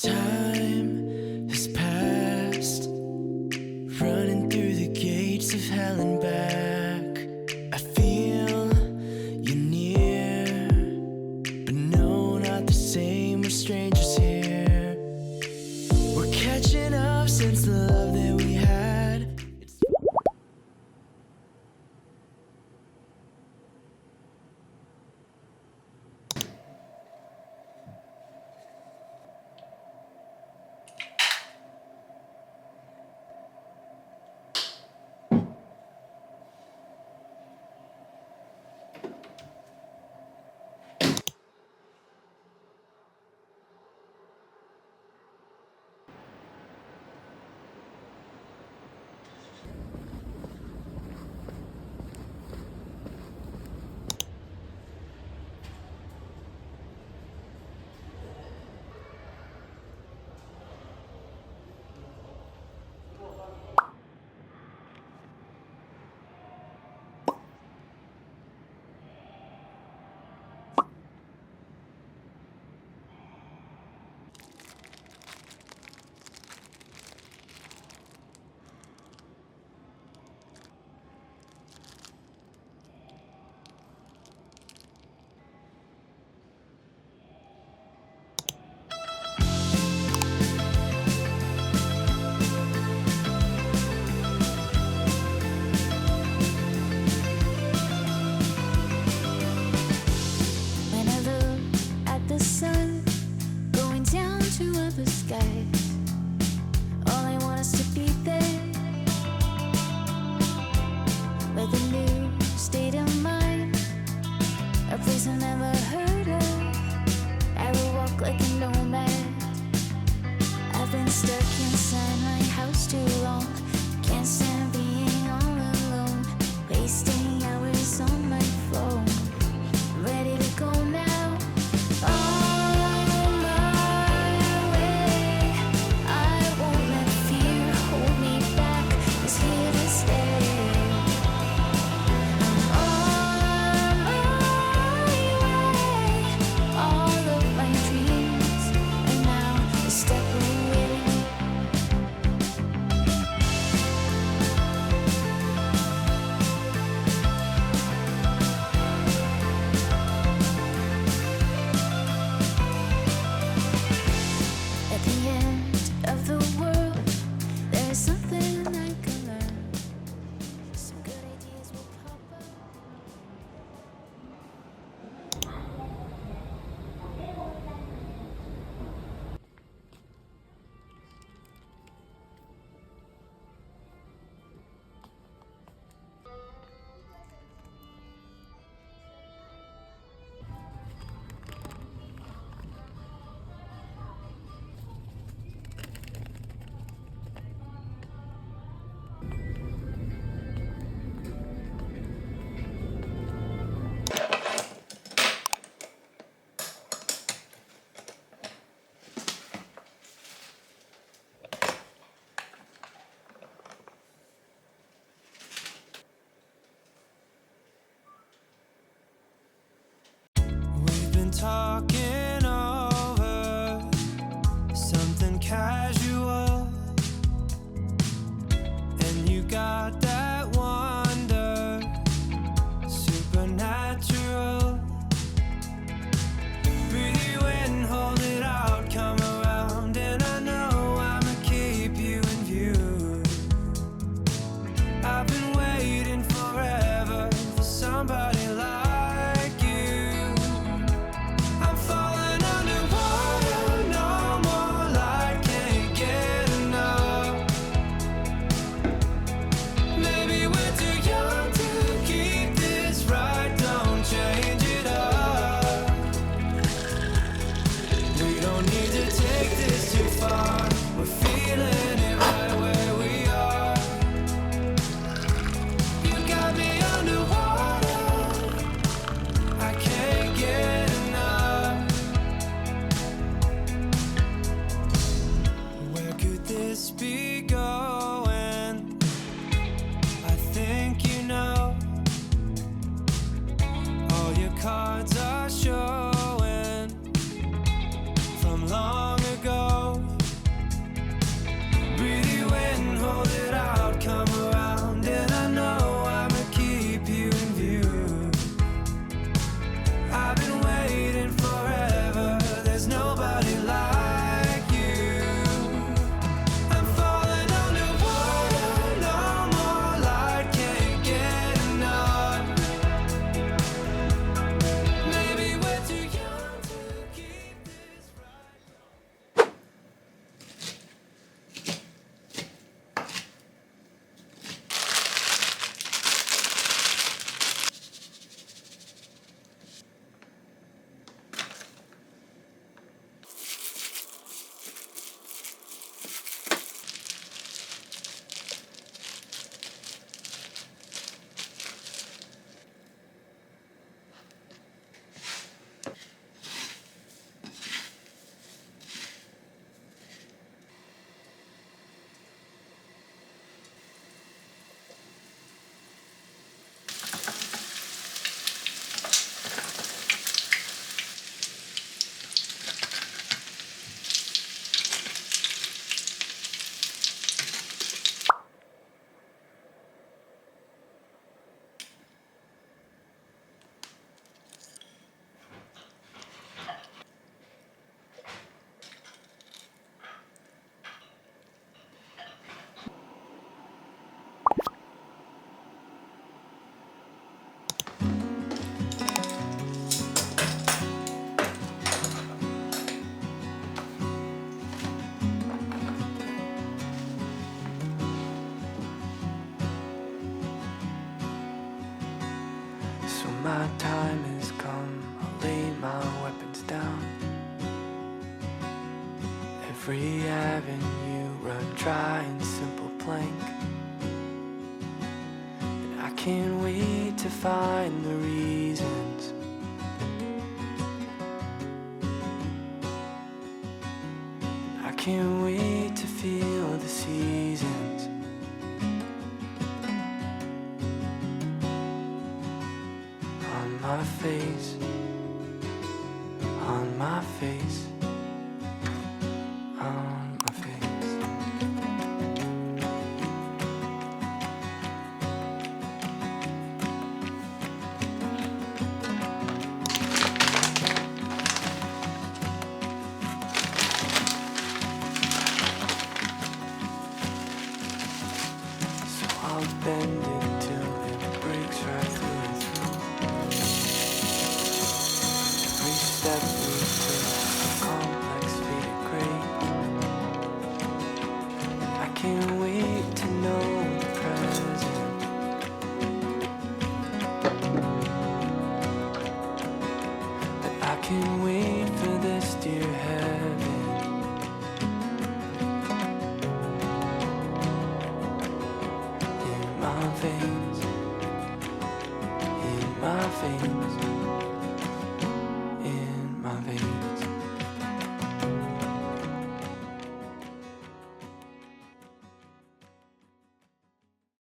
Time has passed, running through the gates of hell and back. I feel you near, but no, not the same. We're strangers here. We're catching up since the love that we had. Talking over something casual, and you got that wonder, supernatural. Breathe you in, hold it out, come around, and I know I'ma keep you in view. I've been waiting forever for somebody like falling underwater, no more light, can't get my time has come, I'll lay my weapons down. Every avenue run dry and simple plank. And I can't wait to find the reasons. I can't wait to feel the seasons. On my face, on my face, on my face. So I'll bend it till it breaks right through and through. Every step we took, a complex faded gray. I can't wait to know the present. But I can't wait for this dear heaven. In my veins, in my veins.